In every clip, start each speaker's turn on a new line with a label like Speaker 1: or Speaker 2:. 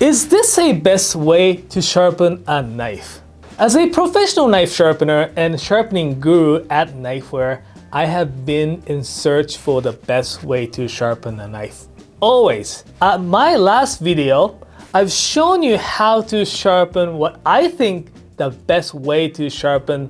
Speaker 1: Is this a best way to sharpen a knife? As a professional knife sharpener and sharpening guru at Knifewear, I have been in search for the best way to sharpen a knife. Always. At my last video, I've shown you how to sharpen what I think the best way to sharpen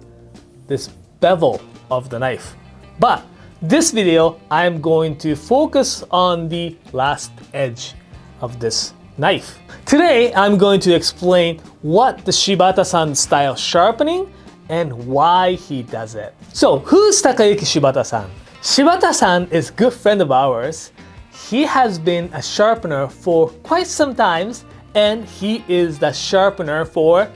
Speaker 1: this bevel of the knife. But this video, I'm going to focus on the last edge of this knife. Today, I'm going to explain what the Shibata-san style sharpening and why he does it. So, who's Takayuki Shibata-san? Shibata-san is a good friend of ours. He has been a sharpener for quite some time, and he is the sharpener for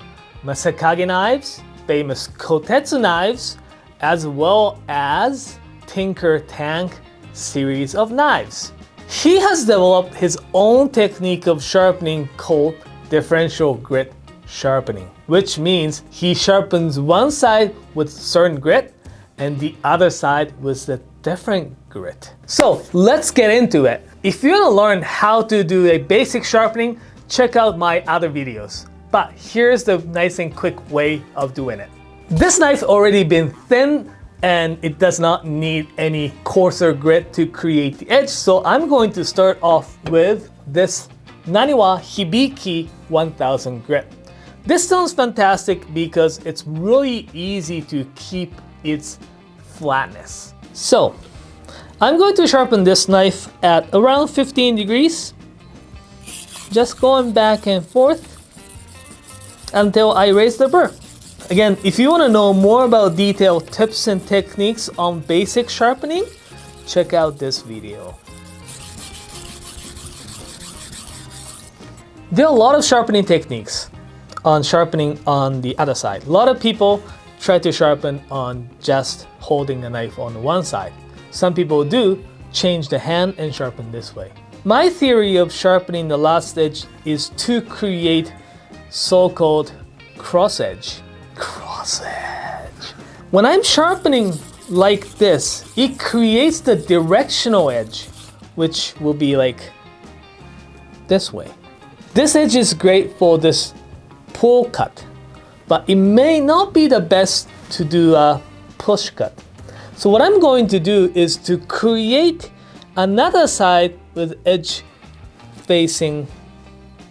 Speaker 1: Masakage knives, famous Kotetsu knives, as well as Tinker Tank series of knives. He has developed his own technique of sharpening called differential grit sharpening, which means he sharpens one side with certain grit and the other side with a different grit. So let's get into it. If you want to learn how to do a basic sharpening, check out my other videos. But here's the nice and quick way of doing it. This knife already been thin and it does not need any coarser grit to create the edge. So I'm going to start off with this Naniwa Hibiki 1000 grit. This sounds fantastic because it's really easy to keep its flatness. So I'm going to sharpen this knife at around 15 degrees, just going back and forth until I raise the burr. Again, if you want to know more about detailed tips and techniques on basic sharpening, check out this video. There are a lot of sharpening techniques on sharpening on the other side. A lot of people try to sharpen on just holding the knife on one side. Some people do change the hand and sharpen this way. My theory of sharpening the last edge is to create so-called cross edge. Cross edge. When I'm sharpening like this, it creates the directional edge, which will be like this way. This edge is great for this pull cut, but it may not be the best to do a push cut. So what I'm going to do is to create another side with edge facing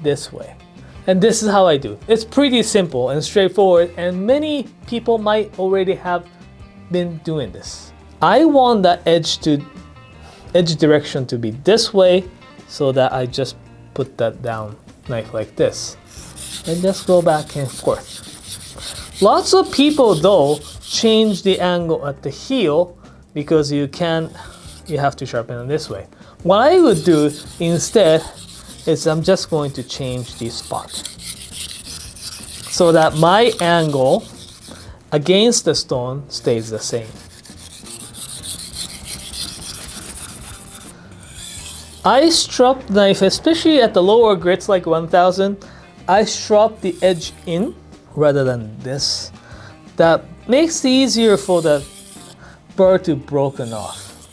Speaker 1: this way. And this is how I do. It's pretty simple and straightforward, and many people might already have been doing this. I want the edge direction to be this way, so that I just put that down knife like this and just go back and forth. Lots of people though change the angle at the heel because you have to sharpen it this way. What I would do instead is I'm just going to change the spot so that my angle against the stone stays the same. I strop the knife, especially at the lower grits like 1000, I strop the edge in rather than this. That makes it easier for the burr to broken off.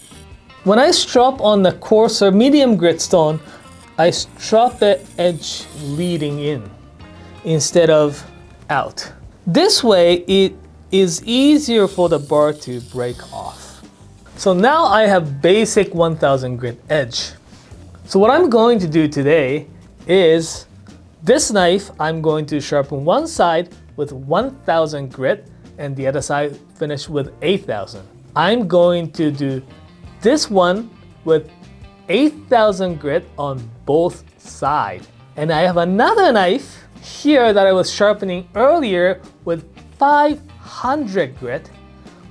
Speaker 1: When I strop on the coarser medium grit stone, I strop the edge leading in instead of out. This way it is easier for the burr to break off. So now I have basic 1000 grit edge. So what I'm going to do today is this knife, I'm going to sharpen one side with 1000 grit and the other side finish with 8000. I'm going to do this one with 8000 grit on both sides. And I have another knife here that I was sharpening earlier with 500 grit,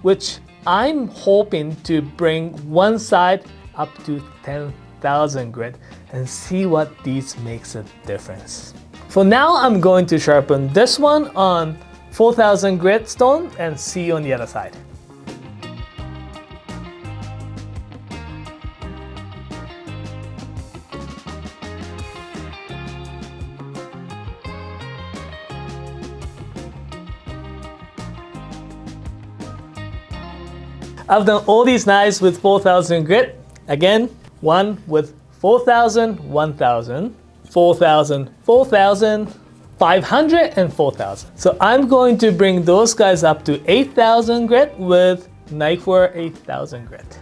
Speaker 1: which I'm hoping to bring one side up to 10,000 grit and see what these makes a difference. For now, I'm going to sharpen this one on 4000 grit stone and see you on the other side. I've done all these knives with 4000 grit. Again, one with 4000, 1000, 4,000, 4,500, and 4,000. So I'm going to bring those guys up to 8,000 grit with Knifewear 8,000 grit.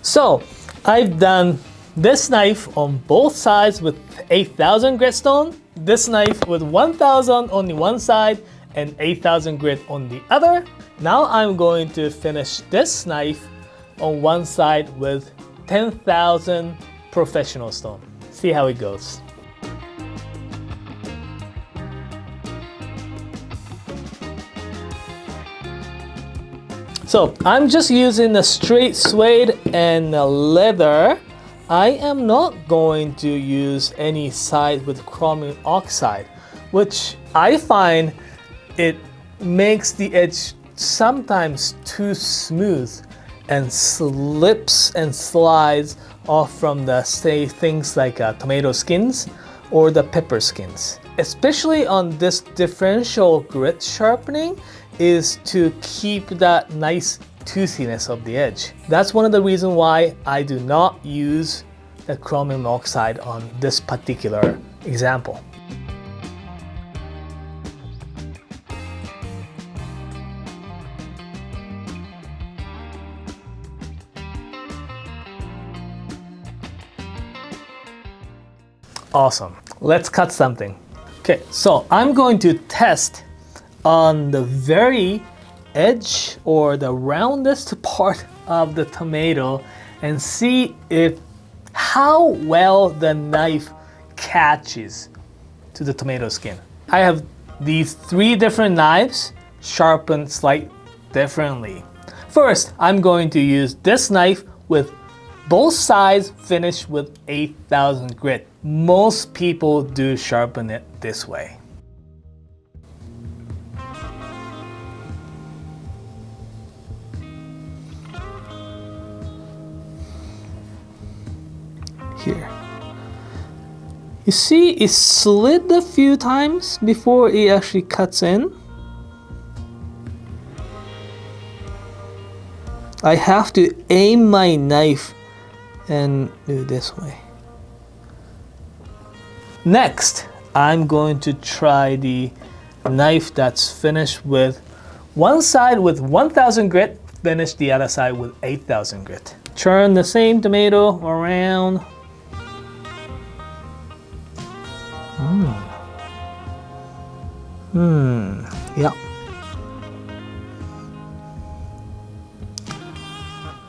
Speaker 1: So I've done this knife on both sides with 8,000 grit stone, this knife with 1,000 on the one side and 8,000 grit on the other. Now I'm going to finish this knife on one side with 10,000 professional stone. See how it goes. So I'm just using a straight suede and a leather. I am not going to use any side with chromium oxide, which I find it makes the edge sometimes too smooth and slips and slides off from the, say, things like tomato skins or the pepper skins. Especially on this differential grit sharpening is to keep that nice toothiness of the edge. That's one of the reasons why I do not use the chromium oxide on this particular example. Awesome. Let's cut something. Okay, so I'm going to test on the very edge or the roundest part of the tomato and see if how well the knife catches to the tomato skin. I have these 3 different knives sharpened slightly differently. First, I'm going to use this knife with both sides finished with 8,000 grit. Most people do sharpen it this way. Here. You see it slid a few times before it actually cuts in. I have to aim my knife and do it this way. Next, I'm going to try the knife that's finished with one side with 1,000 grit, finish the other side with 8,000 grit. Turn the same tomato around. Yeah.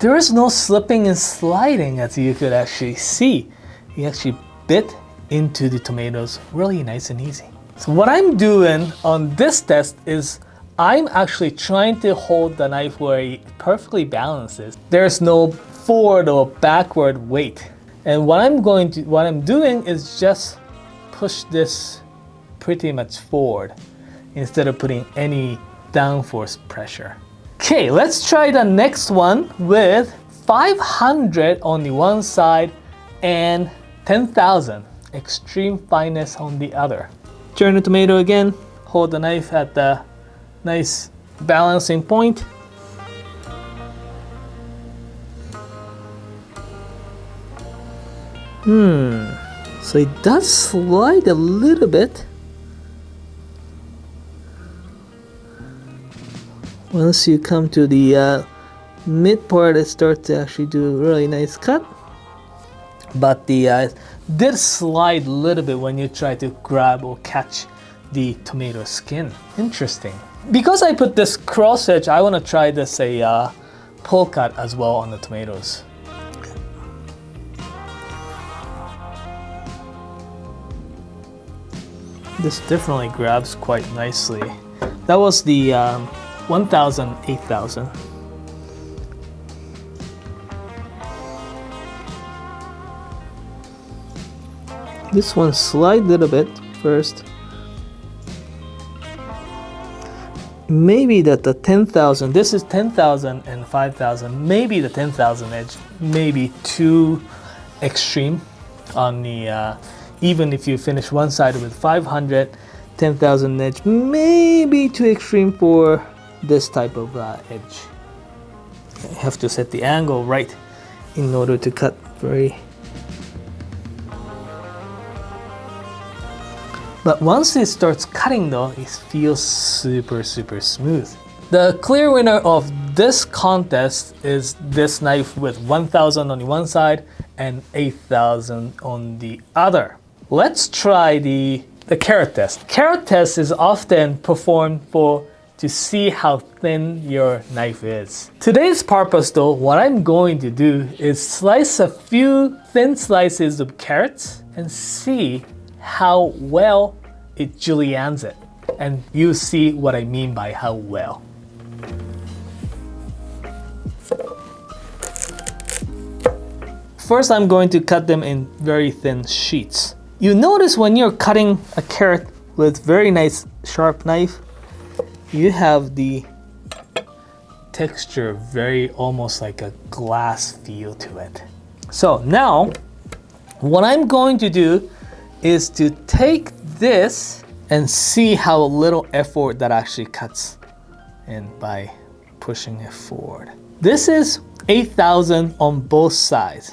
Speaker 1: There is no slipping and sliding, as you could actually see. You actually bit into the tomatoes really nice and easy. So what I'm doing on this test is I'm actually trying to hold the knife where it perfectly balances. There's no forward or backward weight. And what I'm doing is just push this pretty much forward instead of putting any downforce pressure. Okay, let's try the next one with 500 on the one side and 10,000 extreme fineness on the other. Turn the tomato again, hold the knife at the nice balancing point. So it does slide a little bit. Once you come to the mid part, it starts to actually do a really nice cut. But the did slide a little bit when you try to grab or catch the tomato skin. Interesting. Because I put this cross edge, I want to try this pull cut as well on the tomatoes. This definitely grabs quite nicely. That was the 1,000, 8,000. This one slide a little bit first. Maybe that the 10,000, this is 10,000 and 5,000, maybe the 10,000 edge may be too extreme on the, even if you finish one side with 500, 10,000 edge, maybe too extreme for this type of edge. You have to set the angle right in order to cut very. But once it starts cutting though, it feels super smooth. The clear winner of this contest is this knife with 1,000 on the one side and 8,000 on the other. Let's try the carrot test. Carrot test is often performed to see how thin your knife is. Today's purpose though, what I'm going to do is slice a few thin slices of carrots and see how well it juliennes it. And you see what I mean by how well. First, I'm going to cut them in very thin sheets. You notice when you're cutting a carrot with very nice sharp knife, you have the texture very almost like a glass feel to it. So now, what I'm going to do is to take this and see how little effort that actually cuts in by pushing it forward. This is 8,000 on both sides.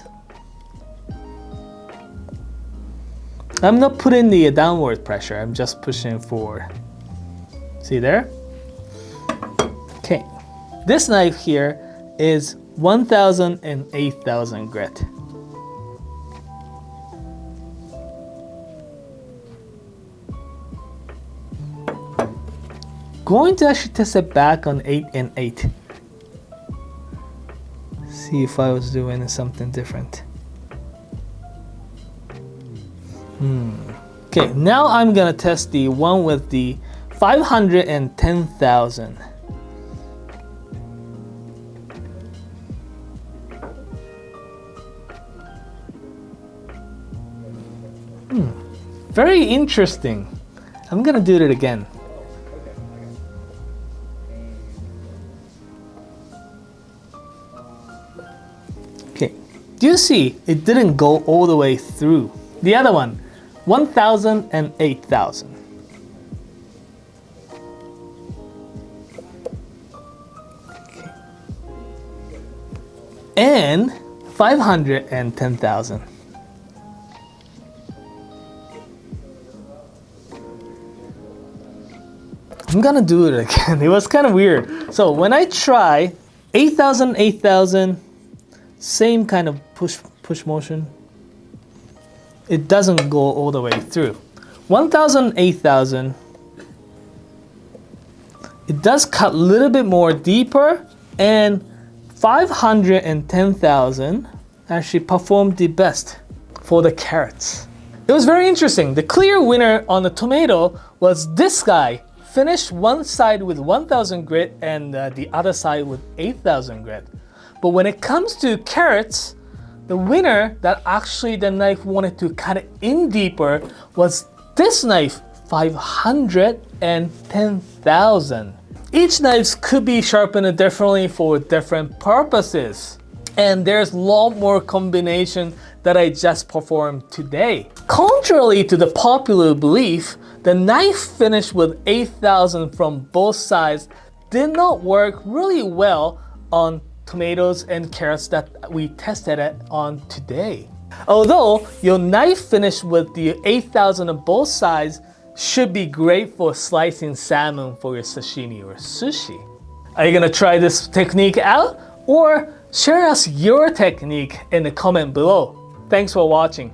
Speaker 1: I'm not putting the downward pressure, I'm just pushing forward. See there? Okay. This knife here is 1,000 and 8,000 grit. Going to actually test it back on 8 and 8. See if I was doing something different. Okay, now I'm gonna test the one with the 510,000. Very interesting. I'm gonna do it again. Okay, do you see it didn't go all the way through? The other one, 1,000 and 8,000. Okay. And 510,000. I'm gonna do it again. It was kind of weird. So when I try 8,000, 8,000, same kind of push motion. It doesn't go all the way through. 1,000, 8,000. It does cut a little bit more deeper, and 510,000 actually performed the best for the carrots. It was very interesting. The clear winner on the tomato was this guy. Finished one side with 1,000 grit and the other side with 8,000 grit. But when it comes to carrots, the winner that actually the knife wanted to cut it in deeper was this knife, 510,000. Each knife could be sharpened differently for different purposes. And there's a lot more combination that I just performed today. Contrary to the popular belief, the knife finished with 8,000 from both sides did not work really well on tomatoes and carrots that we tested it on today. Although your knife finished with the 8,000 on both sides should be great for slicing salmon for your sashimi or sushi. Are you gonna try this technique out? Or share us your technique in the comment below. Thanks for watching.